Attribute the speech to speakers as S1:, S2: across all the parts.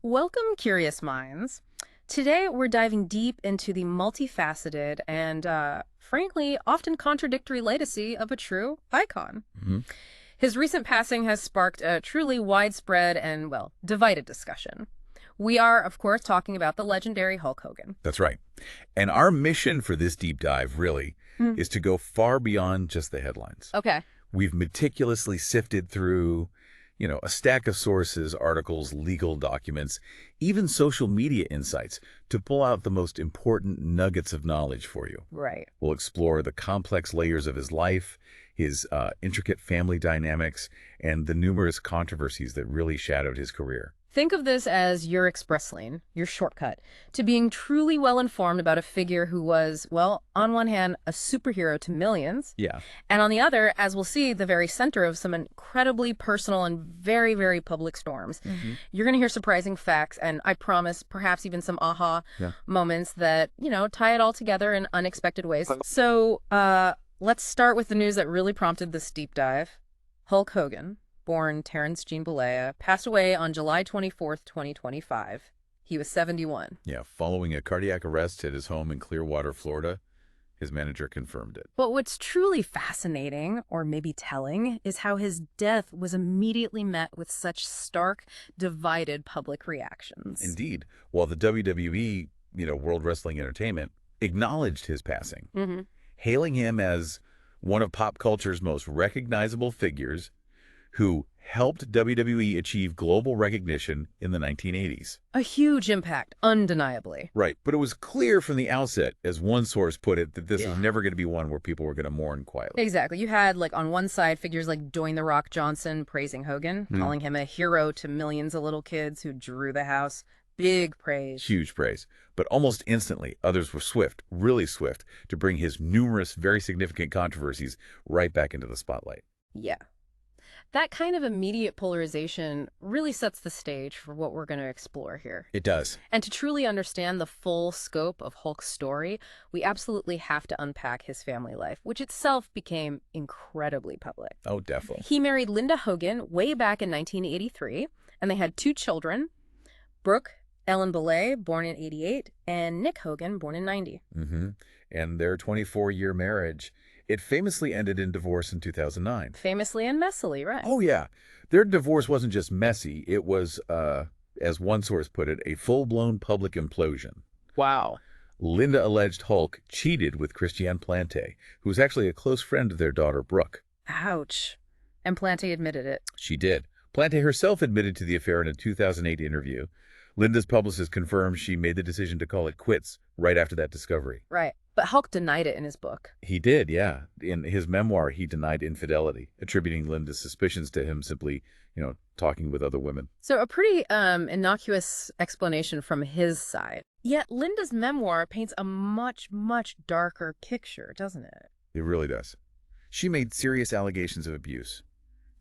S1: Welcome, curious minds. Today, we're diving deep into the multifaceted and, frankly, often contradictory legacy of a true icon.
S2: Hmm.
S1: His recent passing has sparked a truly widespread and, well, divided discussion. We are, of course, talking about the legendary Hulk Hogan.
S2: That's right. And our mission for this deep dive, really,
S1: Hmm.
S2: is to go far beyond just the headlines.
S1: Okay.
S2: We've meticulously sifted through, a stack of sources, articles, legal documents, even social media insights to pull out the most important nuggets of knowledge for you.
S1: Right.
S2: We'll explore the complex layers of his life, his intricate family dynamics, and the numerous controversies that really shadowed his career.
S1: Think of this as your express lane, your shortcut, to being truly well informed about a figure who was, well, on one hand, a superhero to millions,
S2: Yeah.
S1: and on the other, as we'll see, the very center of some incredibly personal and very, very public storms.
S2: Hmm.
S1: You're going to hear surprising facts, and I promise, perhaps even some aha
S2: Yeah.
S1: moments that, tie it all together in unexpected ways. So let's start with the news that really prompted this deep dive. Hulk Hogan, born Terrence Jean Bollea, passed away on July 24th, 2025. He was 71.
S2: Yeah, following a cardiac arrest at his home in Clearwater, Florida, his manager confirmed it.
S1: But what's truly fascinating, or maybe telling, is how his death was immediately met with such stark, divided public reactions.
S2: Indeed, while the WWE, World Wrestling Entertainment, acknowledged his passing,
S1: Hmm.
S2: hailing him as one of pop culture's most recognizable figures who helped WWE achieve global recognition in the 1980s.
S1: A huge impact, undeniably.
S2: Right, but it was clear from the outset, as one source put it, that this was
S1: Yeah.
S2: never going to be one where people were going to mourn quietly.
S1: Exactly. You had, like, on one side, figures like Dwayne "The Rock" Johnson praising Hogan, calling him a hero to millions of little kids who drew the house. Big praise.
S2: Huge praise. But almost instantly, others were swift, really swift, to bring his numerous, very significant controversies right back into the spotlight.
S1: Yeah. That kind of immediate polarization really sets the stage for what we're going to explore here.
S2: It does.
S1: And to truly understand the full scope of Hulk's story, we absolutely have to unpack his family life, which itself became incredibly public.
S2: Oh, definitely.
S1: He married Linda Hogan way back in 1983, and they had two children, Brooke Ellen Bollea, born in 88, and Nick Hogan, born in 90.
S2: Hmm. And their 24-year marriage, it famously ended in divorce in 2009.
S1: Famously and messily, right?
S2: Oh, yeah. Their divorce wasn't just messy. It was, as one source put it, a full-blown public implosion.
S1: Wow.
S2: Linda alleged Hulk cheated with Christiane Plante, who was actually a close friend of their daughter, Brooke.
S1: Ouch. And Plante admitted it.
S2: She did. Plante herself admitted to the affair in a 2008 interview. Linda's publicist confirmed she made the decision to call it quits right after that discovery.
S1: Right. But Hulk denied it in his book.
S2: He did, yeah. In his memoir, he denied infidelity, attributing Linda's suspicions to him simply, talking with other women.
S1: So a pretty innocuous explanation from his side. Yet Linda's memoir paints a much, much darker picture, doesn't it?
S2: It really does. She made serious allegations of abuse,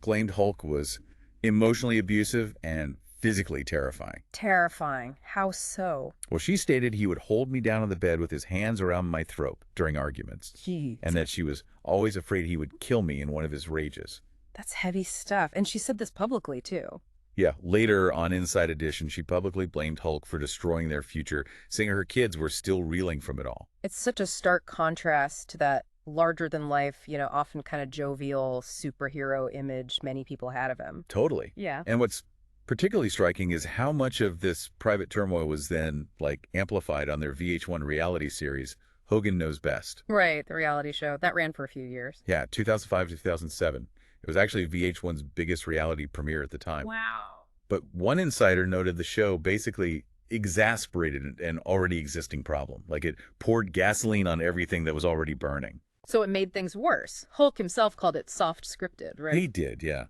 S2: claimed Hulk was emotionally abusive and physically terrifying.
S1: Terrifying. How so?
S2: Well, she stated he would hold me down on the bed with his hands around my throat during arguments,
S1: Gee,
S2: and that she was always afraid he would kill me in one of his rages.
S1: that's heavy stuff. And she said this publicly, too.
S2: Yeah, later on Inside Edition, she publicly blamed Hulk for destroying their future, saying her kids were still reeling from it all.
S1: It's such a stark contrast to that larger-than-life, often kind of jovial superhero image many people had of him.
S2: Totally.
S1: Yeah.
S2: And what's particularly striking is how much of this private turmoil was then, amplified on their VH1 reality series, Hogan Knows Best.
S1: Right, the reality show. That ran for a few years.
S2: Yeah, 2005 to 2007. It was actually VH1's biggest reality premiere at the time.
S1: Wow.
S2: But one insider noted the show basically exasperated an already existing problem. Like it poured gasoline on everything that was already burning.
S1: So it made things worse. Hulk himself called it soft scripted, right?
S2: He did, yeah.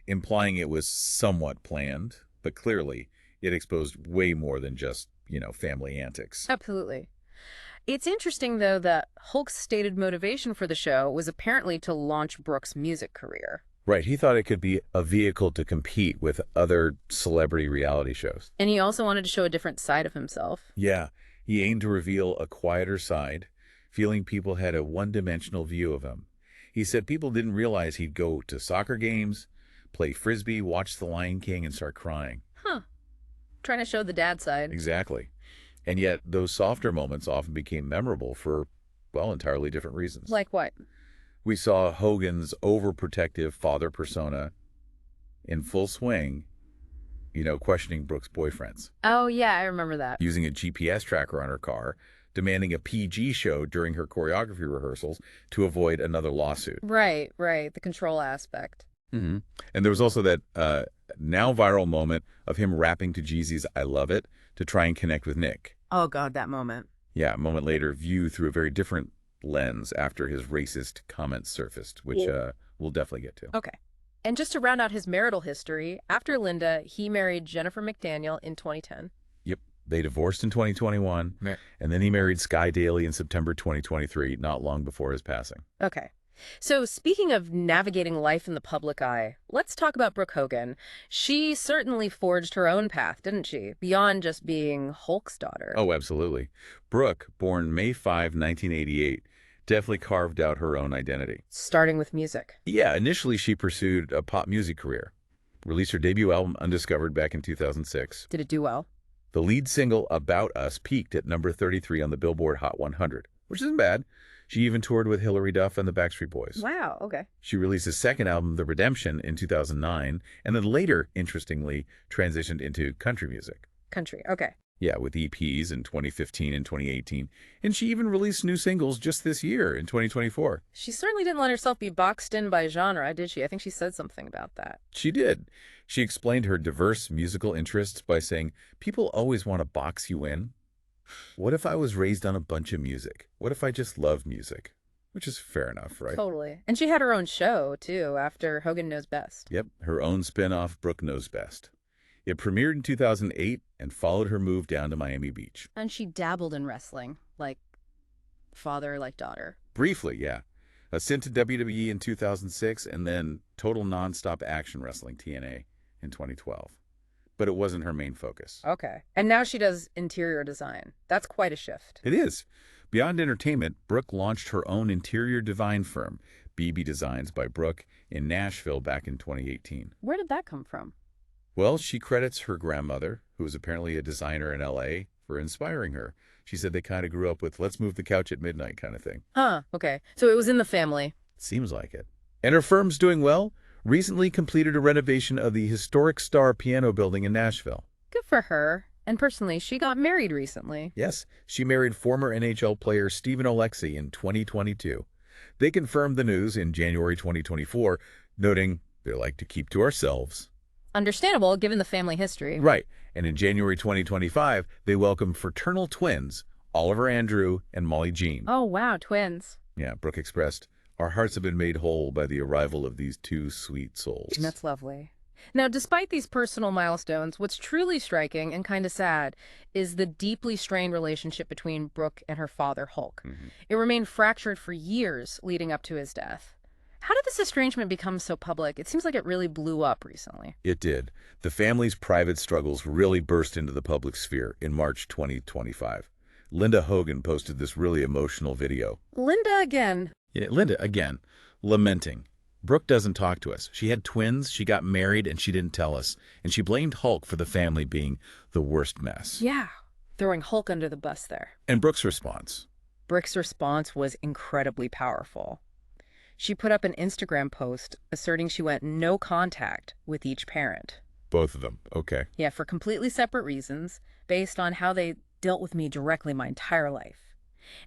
S2: Implying it was somewhat planned, but clearly it exposed way more than just, family antics.
S1: Absolutely. It's interesting, though, that Hulk's stated motivation for the show was apparently to launch Brooke's music career.
S2: Right, he thought it could be a vehicle to compete with other celebrity reality shows.
S1: And he also wanted to show a different side of himself.
S2: Yeah, he aimed to reveal a quieter side, feeling people had a one-dimensional view of him. He said people didn't realize he'd go to soccer games, play Frisbee, watch The Lion King, and start crying.
S1: Huh. Trying to show the dad side.
S2: Exactly. And yet those softer moments often became memorable for, well, entirely different reasons.
S1: Like what?
S2: We saw Hogan's overprotective father persona in full swing, questioning Brooke's boyfriends.
S1: Oh, yeah, I remember that.
S2: Using a GPS tracker on her car, demanding a PG show during her choreography rehearsals to avoid another lawsuit.
S1: Right. The control aspect.
S2: Mm-hmm. And there was also that now viral moment of him rapping to Jeezy's I Love It to try and connect with Nick.
S1: Oh, God, that moment.
S2: Yeah, a moment later, viewed through a very different lens after his racist comments surfaced, which we'll definitely get to.
S1: Okay. And just to round out his marital history, after Linda, he married Jennifer McDaniel in 2010.
S2: Yep. They divorced in 2021, and then he married Sky Daly in September 2023, not long before his passing.
S1: Okay. So speaking of navigating life in the public eye, let's talk about Brooke Hogan. She certainly forged her own path, didn't she? Beyond just being Hulk's daughter.
S2: Oh, absolutely. Brooke, born May 5, 1988, definitely carved out her own identity.
S1: Starting with music.
S2: Yeah, initially she pursued a pop music career. Released her debut album, Undiscovered, back in 2006.
S1: Did it do well?
S2: The lead single, About Us, peaked at number 33 on the Billboard Hot 100, which isn't bad. She even toured with Hilary Duff and the Backstreet Boys.
S1: Wow, okay.
S2: She released a second album, The Redemption, in 2009, and then later, interestingly, transitioned into country music.
S1: Country, okay.
S2: Yeah, with EPs in 2015 and 2018. And she even released new singles just this year in 2024.
S1: She certainly didn't let herself be boxed in by genre, did she? I think she said something about that.
S2: She did. She explained her diverse musical interests by saying, people always want to box you in. What if I was raised on a bunch of music? What if I just love music? Which is fair enough, right?
S1: Totally. And she had her own show, too, after Hogan Knows Best.
S2: Yep, her own spin-off, Brooke Knows Best. It premiered in 2008 and followed her move down to Miami Beach.
S1: And she dabbled in wrestling, like father, like daughter.
S2: Briefly, yeah. A stint to WWE in 2006 and then Total Nonstop Action Wrestling, TNA, in 2012. But it wasn't her main focus.
S1: Okay. And now she does interior design. That's quite a shift.
S2: It is. Beyond entertainment, Brooke launched her own interior design firm, BB Designs by Brooke, in Nashville back in 2018.
S1: Where did that come from?
S2: Well, she credits her grandmother, who was apparently a designer in L.A., for inspiring her. She said they kind of grew up with, let's move the couch at midnight kind of thing.
S1: Huh, okay. So it was in the family.
S2: Seems like it. And her firm's doing well. Recently completed a renovation of the historic Star Piano Building in Nashville.
S1: Good for her. And personally, she got married recently.
S2: Yes, she married former NHL player Stephen Oleksy in 2022. They confirmed the news in January 2024, noting they like to keep to ourselves.
S1: Understandable, given the family history.
S2: Right. And in January 2025, they welcomed fraternal twins, Oliver Andrew and Molly Jean.
S1: Oh, wow, twins.
S2: Yeah, Brooke expressed, our hearts have been made whole by the arrival of these two sweet souls.
S1: That's lovely. Now, despite these personal milestones, what's truly striking and kind of sad is the deeply strained relationship between Brooke and her father, Hulk. It remained fractured for years leading up to his death. How did this estrangement become so public? It seems like it really blew up recently.
S2: It did. The family's private struggles really burst into the public sphere in March 2025. Linda Hogan posted this really emotional video.
S1: Linda again.
S2: Yeah, Linda again, lamenting. Brooke doesn't talk to us. She had twins, she got married, and she didn't tell us. And she blamed Hulk for the family being the worst mess.
S1: Yeah, throwing Hulk under the bus there.
S2: And Brooke's response?
S1: Brooke's response was incredibly powerful. She put up an Instagram post asserting she went no contact with each parent.
S2: Both of them, okay.
S1: Yeah, for completely separate reasons, based on how they dealt with me directly my entire life.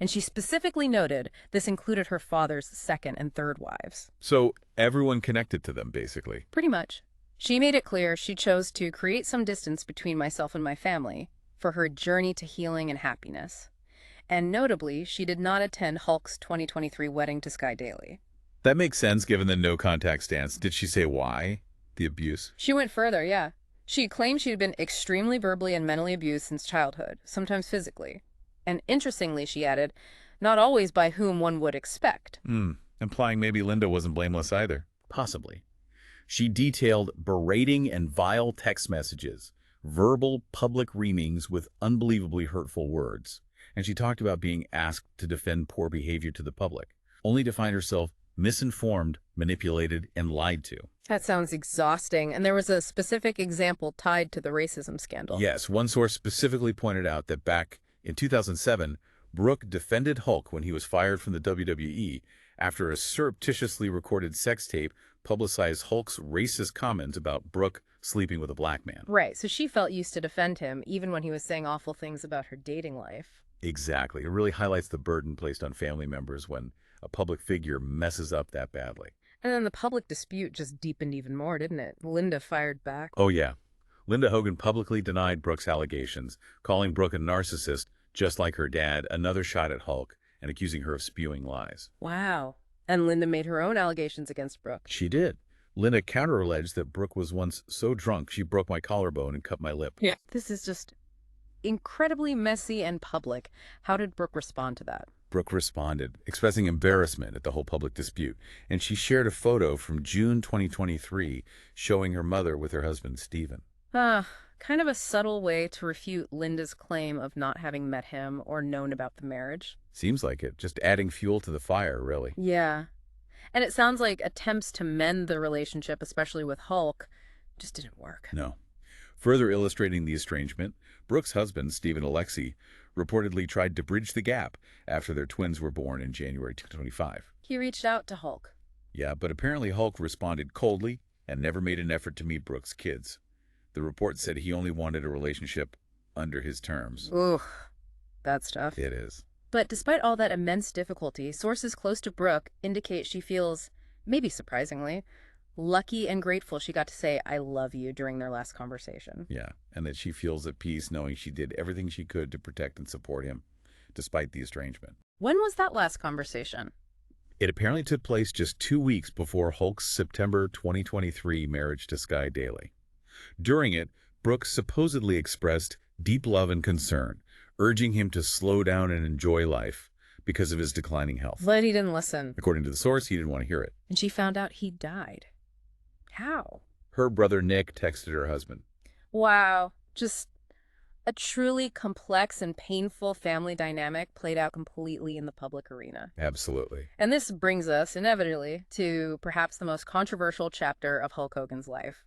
S1: And she specifically noted this included her father's second and third wives.
S2: So everyone connected to them, basically.
S1: Pretty much. She made it clear she chose to create some distance between myself and my family for her journey to healing and happiness. And notably, she did not attend Hulk's 2023 wedding to Sky Daly.
S2: That makes sense given the no-contact stance. Did she say why? The abuse?
S1: She went further, yeah. She claimed she had been extremely verbally and mentally abused since childhood, sometimes physically. And interestingly, she added, not always by whom one would expect.
S2: Implying maybe Linda wasn't blameless either. Possibly. She detailed berating and vile text messages, verbal public reamings with unbelievably hurtful words. And she talked about being asked to defend poor behavior to the public, only to find herself misinformed, manipulated, and lied to.
S1: That sounds exhausting. And there was a specific example tied to the racism scandal.
S2: Yes, one source specifically pointed out that back in 2007, Brooke defended Hulk when he was fired from the WWE after a surreptitiously recorded sex tape publicized Hulk's racist comments about Brooke sleeping with a black man.
S1: Right, so she felt used to defend him, even when he was saying awful things about her dating life.
S2: Exactly. It really highlights the burden placed on family members when a public figure messes up that badly.
S1: And then the public dispute just deepened even more, didn't it? Linda fired back.
S2: Oh, yeah. Linda Hogan publicly denied Brooke's allegations, calling Brooke a narcissist, just like her dad, another shot at Hulk, and accusing her of spewing lies.
S1: Wow. And Linda made her own allegations against Brooke.
S2: She did. Linda counter-alleged that Brooke was once so drunk she broke my collarbone and cut my lip.
S1: Yeah. This is just incredibly messy and public. How did Brooke respond to that?
S2: Brooke responded, expressing embarrassment at the whole public dispute, and she shared a photo from June 2023 showing her mother with her husband, Stephen.
S1: Kind of a subtle way to refute Linda's claim of not having met him or known about the marriage.
S2: Seems like it. Just adding fuel to the fire, really.
S1: Yeah. And it sounds like attempts to mend the relationship, especially with Hulk, just didn't work.
S2: No. Further illustrating the estrangement, Brooke's husband, Stephen Alexi, reportedly tried to bridge the gap after their twins were born in January 2025.
S1: He reached out to Hulk.
S2: Yeah, but apparently Hulk responded coldly and never made an effort to meet Brooke's kids. The report said he only wanted a relationship under his terms.
S1: Ugh, that's tough.
S2: It is.
S1: But despite all that immense difficulty, sources close to Brooke indicate she feels, maybe surprisingly, lucky and grateful she got to say, "I love you" during their last conversation.
S2: Yeah, and that she feels at peace knowing she did everything she could to protect and support him, despite the estrangement.
S1: When was that last conversation?
S2: It apparently took place just 2 weeks before Hulk's September 2023 marriage to Sky Daily. During it, Brooke supposedly expressed deep love and concern, urging him to slow down and enjoy life because of his declining health.
S1: But he didn't listen.
S2: According to the source, he didn't want to hear it.
S1: And she found out he died. How?
S2: Her brother Nick texted her husband.
S1: Wow. Just a truly complex and painful family dynamic played out completely in the public arena.
S2: Absolutely.
S1: And this brings us, inevitably, to perhaps the most controversial chapter of Hulk Hogan's life.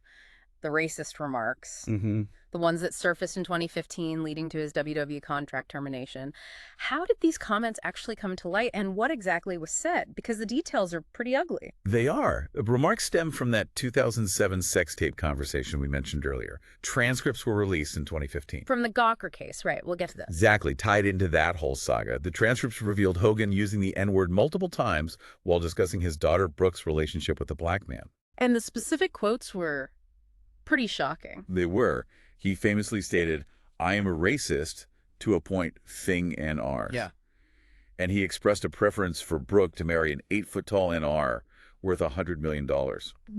S1: The racist remarks, the ones that surfaced in 2015 leading to his WWE contract termination. How did these comments actually come to light, and what exactly was said? Because the details are pretty ugly.
S2: They are. The remarks stem from that 2007 sex tape conversation we mentioned earlier. Transcripts were released in 2015.
S1: From the Gawker case, right. We'll get to this.
S2: Exactly. Tied into that whole saga. The transcripts revealed Hogan using the N-word multiple times while discussing his daughter Brooke's relationship with a black man.
S1: And the specific quotes were pretty shocking.
S2: They were. He famously stated, "I am a racist to a point, thing NR."
S1: Yeah.
S2: And he expressed a preference for Brooke to marry an 8-foot-tall NR worth $100 million,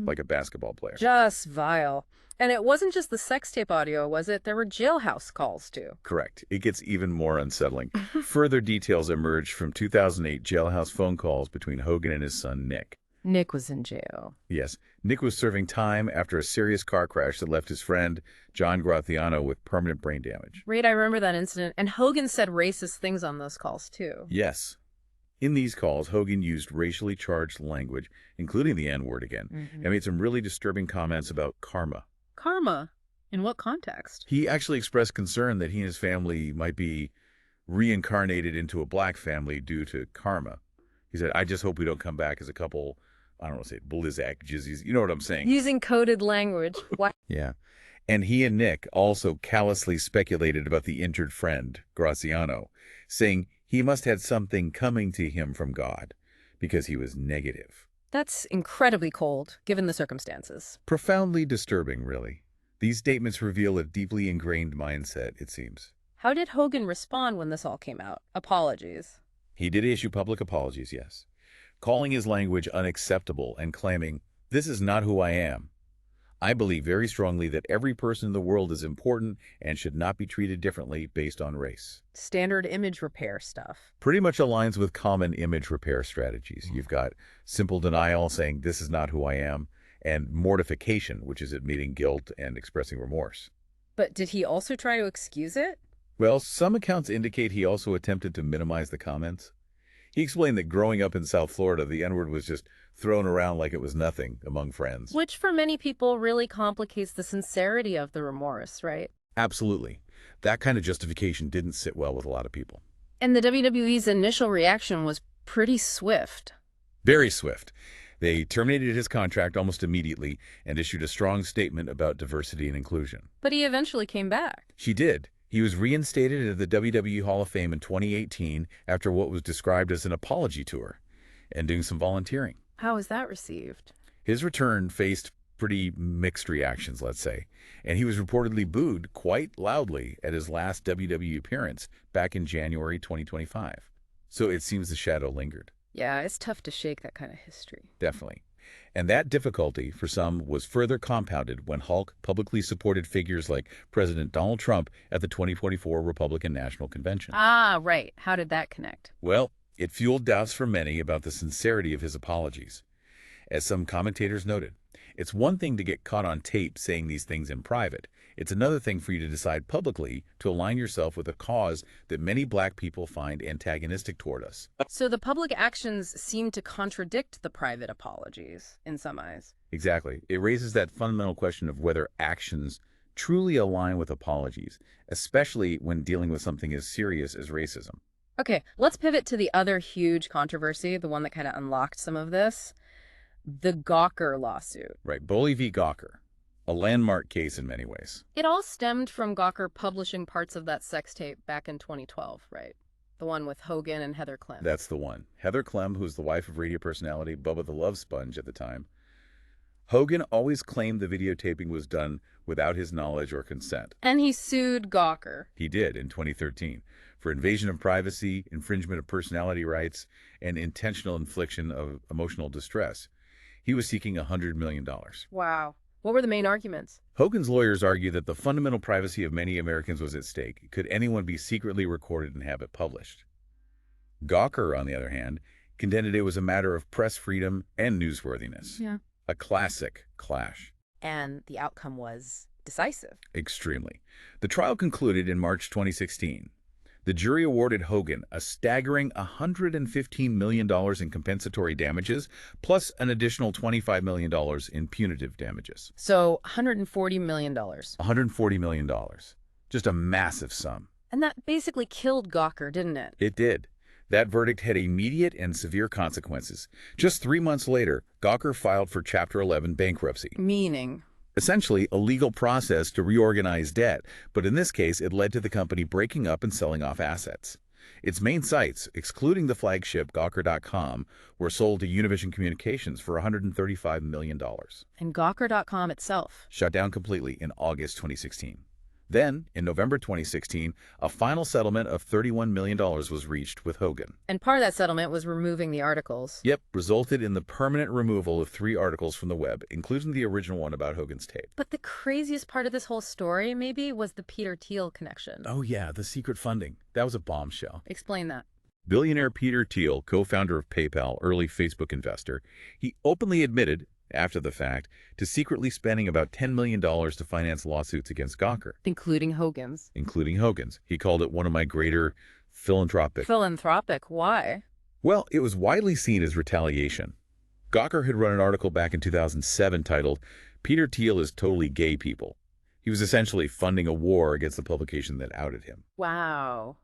S2: like a basketball player.
S1: Just vile. And it wasn't just the sex tape audio, was it? There were jailhouse calls, too.
S2: Correct. It gets even more unsettling. Further details emerged from 2008 jailhouse phone calls between Hogan and his son, Nick.
S1: Nick was in jail.
S2: Yes. Nick was serving time after a serious car crash that left his friend, John Graziano, with permanent brain damage.
S1: Right, I remember that incident. And Hogan said racist things on those calls, too.
S2: Yes. In these calls, Hogan used racially charged language, including the N-word again, and made some really disturbing comments about karma.
S1: Karma? In what context?
S2: He actually expressed concern that he and his family might be reincarnated into a black family due to karma. He said, "I just hope we don't come back as a couple," I don't want to say blizzak jizzies. You know what I'm saying?
S1: Using coded language. What?
S2: Yeah. And he and Nick also callously speculated about the injured friend, Graziano, saying he must have something coming to him from God because he was negative.
S1: That's incredibly cold, given the circumstances.
S2: Profoundly disturbing, really. These statements reveal a deeply ingrained mindset, it seems.
S1: How did Hogan respond when this all came out? Apologies.
S2: He did issue public apologies, yes, calling his language unacceptable and claiming, "This is not who I am. I believe very strongly that every person in the world is important and should not be treated differently based on race."
S1: Standard image repair stuff.
S2: Pretty much aligns with common image repair strategies. You've got simple denial, saying this is not who I am, and mortification, which is admitting guilt and expressing remorse.
S1: But did he also try to excuse it?
S2: Well, some accounts indicate he also attempted to minimize the comments. He explained that growing up in South Florida, the N-word was just thrown around like it was nothing among friends.
S1: Which for many people really complicates the sincerity of the remorse, right?
S2: Absolutely. That kind of justification didn't sit well with a lot of people.
S1: And the WWE's initial reaction was pretty swift.
S2: Very swift. They terminated his contract almost immediately and issued a strong statement about diversity and inclusion.
S1: But he eventually came back.
S2: She did. He was reinstated into the WWE Hall of Fame in 2018 after what was described as an apology tour and doing some volunteering.
S1: How was that received?
S2: His return faced pretty mixed reactions, let's say, and he was reportedly booed quite loudly at his last WWE appearance back in January 2025. So it seems the shadow lingered.
S1: Yeah, it's tough to shake that kind of history.
S2: Definitely. And that difficulty, for some, was further compounded when Hulk publicly supported figures like President Donald Trump at the 2024 Republican National Convention.
S1: Ah, right. How did that connect?
S2: Well, it fueled doubts for many about the sincerity of his apologies. As some commentators noted, it's one thing to get caught on tape saying these things in private. It's another thing for you to decide publicly to align yourself with a cause that many black people find antagonistic toward us.
S1: So the public actions seem to contradict the private apologies, in some eyes.
S2: Exactly. It raises that fundamental question of whether actions truly align with apologies, especially when dealing with something as serious as racism.
S1: Okay, let's pivot to the other huge controversy, the one that kind of unlocked some of this. The Gawker lawsuit.
S2: Right. Boley v. Gawker. A landmark case in many ways.
S1: It all stemmed from Gawker publishing parts of that sex tape back in 2012, right? The one with Hogan and Heather Clem.
S2: That's the one. Heather Clem, who's the wife of radio personality Bubba the Love Sponge at the time. Hogan always claimed the videotaping was done without his knowledge or consent.
S1: And he sued Gawker.
S2: He did in 2013 for invasion of privacy, infringement of personality rights, and intentional infliction of emotional distress. He was seeking $100 million.
S1: Wow. What were the main arguments?
S2: Hogan's lawyers argue that the fundamental privacy of many Americans was at stake. Could anyone be secretly recorded and have it published? Gawker, on the other hand, contended it was a matter of press freedom and newsworthiness.
S1: Yeah.
S2: A classic clash.
S1: And the outcome was decisive.
S2: Extremely. The trial concluded in March 2016. The jury awarded Hogan a staggering $115 million in compensatory damages, plus an additional $25 million in punitive damages.
S1: So $140 million.
S2: $140 million. Just a massive sum.
S1: And that basically killed Gawker, didn't it?
S2: It did. That verdict had immediate and severe consequences. Just 3 months later, Gawker filed for Chapter 11 bankruptcy.
S1: Meaning?
S2: Essentially, a legal process to reorganize debt, but in this case, it led to the company breaking up and selling off assets. Its main sites, excluding the flagship Gawker.com, were sold to Univision Communications for $135 million.
S1: And Gawker.com itself?
S2: Shut down completely in August 2016. Then, in November 2016, a final settlement of $31 million was reached with Hogan.
S1: And part of that settlement was removing the articles.
S2: Yep, resulted in the permanent removal of 3 articles from the web, including the original one about Hogan's tape.
S1: But the craziest part of this whole story, maybe, was the Peter Thiel connection.
S2: Oh yeah, the secret funding. That was a bombshell.
S1: Explain that.
S2: Billionaire Peter Thiel, co-founder of PayPal, early Facebook investor, he openly admitted, after the fact, to secretly spending about $10 million to finance lawsuits against Gawker.
S1: Including Hogan's.
S2: Including Hogan's. He called it one of my greater philanthropic.
S1: Philanthropic? Why?
S2: Well, it was widely seen as retaliation. Gawker had run an article back in 2007 titled, "Peter Thiel is Totally Gay People." He was essentially funding a war against the publication that outed him.
S1: Wow.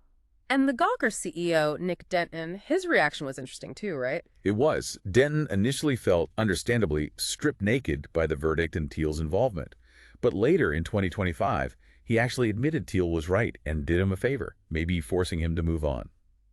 S1: And the Gawker CEO, Nick Denton, his reaction was interesting too, right?
S2: It was. Denton initially felt, understandably, stripped naked by the verdict and Thiel's involvement. But later, in 2025, he actually admitted Thiel was right and did him a favor, maybe forcing him to move on.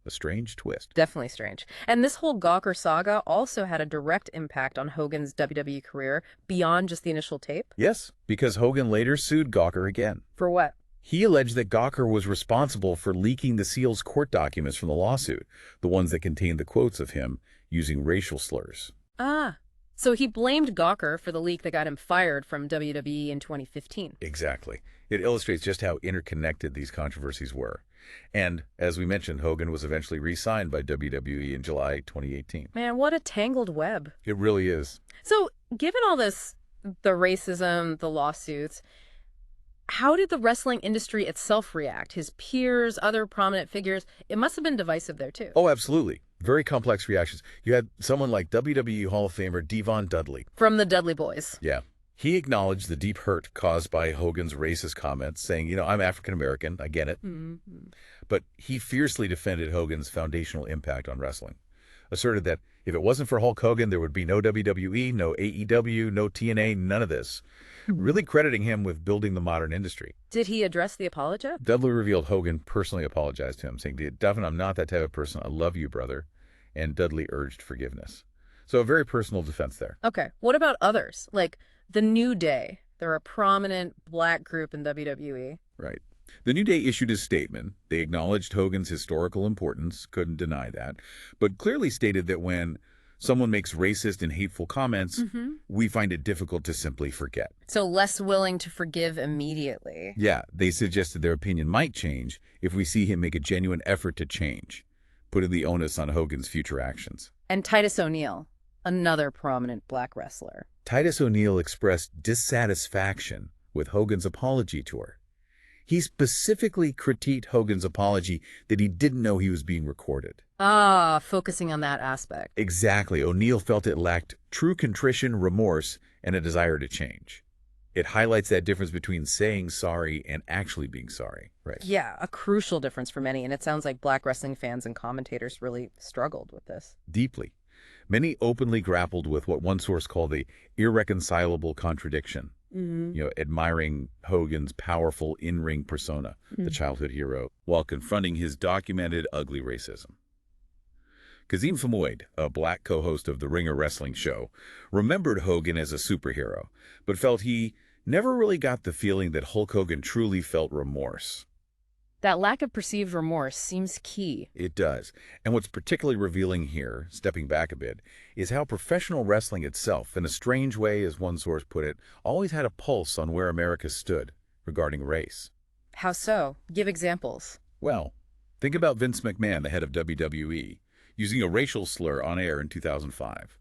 S2: A strange twist.
S1: Definitely strange. And this whole Gawker saga also had a direct impact on Hogan's WWE career beyond just the initial tape?
S2: Yes, because Hogan later sued Gawker again.
S1: For what?
S2: He alleged that Gawker was responsible for leaking the SEAL's court documents from the lawsuit, the ones that contained the quotes of him using racial slurs.
S1: Ah, so he blamed Gawker for the leak that got him fired from WWE in 2015.
S2: Exactly. It illustrates just how interconnected these controversies were. And, as we mentioned, Hogan was eventually re-signed by WWE in July 2018.
S1: Man, what a tangled web.
S2: It really is.
S1: So, given all this, the racism, the lawsuits, how did the wrestling industry itself react? His peers, other prominent figures? It must have been divisive there, too.
S2: Oh, absolutely. Very complex reactions. You had someone like WWE Hall of Famer Devon Dudley.
S1: From the Dudley Boys.
S2: Yeah. He acknowledged the deep hurt caused by Hogan's racist comments, saying, I'm African American, I get it.
S1: Mm-hmm.
S2: But he fiercely defended Hogan's foundational impact on wrestling, asserted that if it wasn't for Hulk Hogan, there would be no WWE, no AEW, no TNA, none of this, really crediting him with building the modern industry.
S1: Did he address the apology?
S2: Dudley revealed Hogan personally apologized to him, saying, Devin, I'm not that type of person. I love you, brother. And Dudley urged forgiveness. So a very personal defense there.
S1: Okay. What about others? Like the New Day. They're a prominent black group in WWE.
S2: Right. The New Day issued a statement. They acknowledged Hogan's historical importance, couldn't deny that, but clearly stated that when someone makes racist and hateful comments, we find it difficult to simply forget.
S1: So less willing to forgive immediately.
S2: Yeah, they suggested their opinion might change if we see him make a genuine effort to change, putting the onus on Hogan's future actions.
S1: And Titus O'Neil, another prominent black wrestler.
S2: Titus O'Neil expressed dissatisfaction with Hogan's apology tour. He specifically critiqued Hogan's apology that he didn't know he was being recorded.
S1: Ah, focusing on that aspect.
S2: Exactly. O'Neil felt it lacked true contrition, remorse, and a desire to change. It highlights that difference between saying sorry and actually being sorry. Right.
S1: Yeah, a crucial difference for many, and it sounds like black wrestling fans and commentators really struggled with this.
S2: Deeply. Many openly grappled with what one source called the irreconcilable contradiction. Admiring Hogan's powerful in-ring persona, the childhood hero, while confronting his documented ugly racism. Kazim Famoid, a black co-host of the Ringer Wrestling show, remembered Hogan as a superhero, but felt he never really got the feeling that Hulk Hogan truly felt remorse.
S1: That lack of perceived remorse seems key.
S2: It does. And what's particularly revealing here, stepping back a bit, is how professional wrestling itself, in a strange way, as one source put it, always had a pulse on where America stood regarding race.
S1: How so? Give examples.
S2: Well, think about Vince McMahon, the head of WWE, using a racial slur on air in 2005.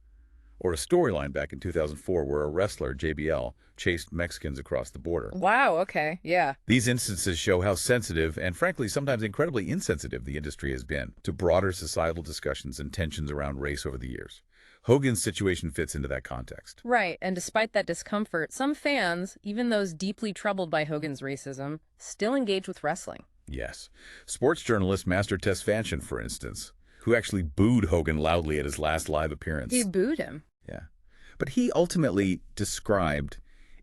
S2: Or a storyline back in 2004 where a wrestler, JBL, chased Mexicans across the border.
S1: Wow, okay, yeah.
S2: These instances show how sensitive and, frankly, sometimes incredibly insensitive the industry has been to broader societal discussions and tensions around race over the years. Hogan's situation fits into that context.
S1: Right, and despite that discomfort, some fans, even those deeply troubled by Hogan's racism, still engage with wrestling.
S2: Yes. Sports journalist Master Tess Fanchon, for instance, who actually booed Hogan loudly at his last live appearance.
S1: He booed him.
S2: Yeah. But he ultimately described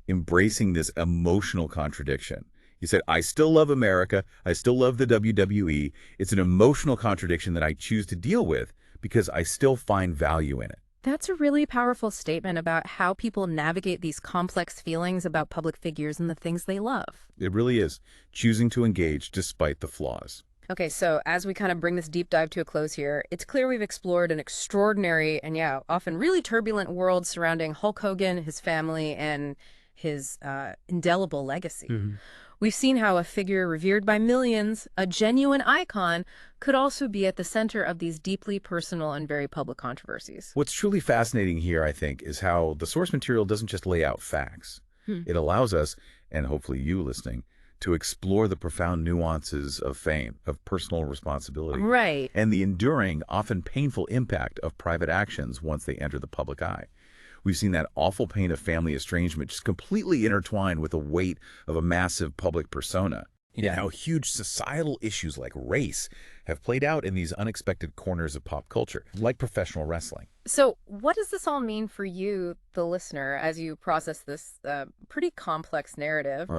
S2: embracing this emotional contradiction. He said, I still love America. I still love the WWE. It's an emotional contradiction that I choose to deal with because I still find value in it.
S1: That's a really powerful statement about how people navigate these complex feelings about public figures and the things they love.
S2: It really is. Choosing to engage despite the flaws.
S1: Okay, so as we kind of bring this deep dive to a close here, it's clear we've explored an extraordinary and, often really turbulent world surrounding Hulk Hogan, his family, and his indelible legacy. We've seen how a figure revered by millions, a genuine icon, could also be at the center of these deeply personal and very public controversies.
S2: What's truly fascinating here, I think, is how the source material doesn't just lay out facts. It allows us, and hopefully you listening, to explore the profound nuances of fame, of personal responsibility,
S1: right,
S2: and the enduring, often painful impact of private actions once they enter the public eye. We've seen that awful pain of family estrangement just completely intertwined with the weight of a massive public persona. And how huge societal issues like race have played out in these unexpected corners of pop culture, like professional wrestling.
S1: So what does this all mean for you, the listener, as you process this pretty complex narrative?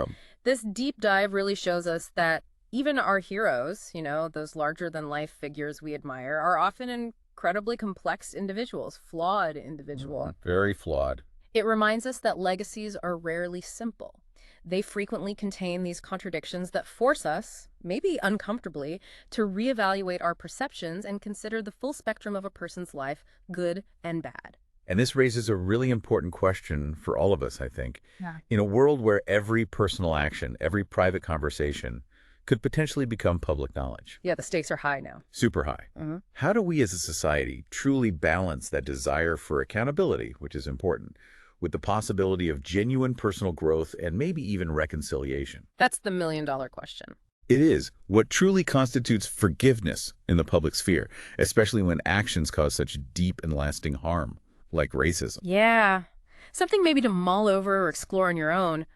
S1: This deep dive really shows us that even our heroes, those larger-than-life figures we admire, are often incredibly complex individuals, flawed individuals.
S2: Very flawed.
S1: It reminds us that legacies are rarely simple. They frequently contain these contradictions that force us, maybe uncomfortably, to reevaluate our perceptions and consider the full spectrum of a person's life, good and bad.
S2: And this raises a really important question for all of us, I think. In a world where every personal action, every private conversation could potentially become public knowledge.
S1: Yeah, the stakes are high now.
S2: Super high. How do we as a society truly balance that desire for accountability, which is important, with the possibility of genuine personal growth and maybe even reconciliation?
S1: That's the million-dollar question.
S2: It is what truly constitutes forgiveness in the public sphere, especially when actions cause such deep and lasting harm, like racism.
S1: Yeah. Something maybe to mull over or explore on your own.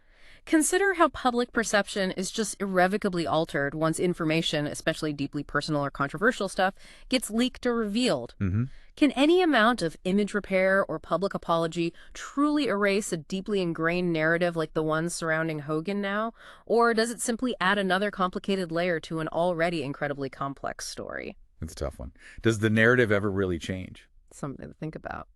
S1: Consider how public perception is just irrevocably altered once information, especially deeply personal or controversial stuff, gets leaked or revealed.
S2: Hmm.
S1: Can any amount of image repair or public apology truly erase a deeply ingrained narrative like the one surrounding Hogan now? Or does it simply add another complicated layer to an already incredibly complex story?
S2: It's a tough one. Does the narrative ever really change?
S1: Something to think about.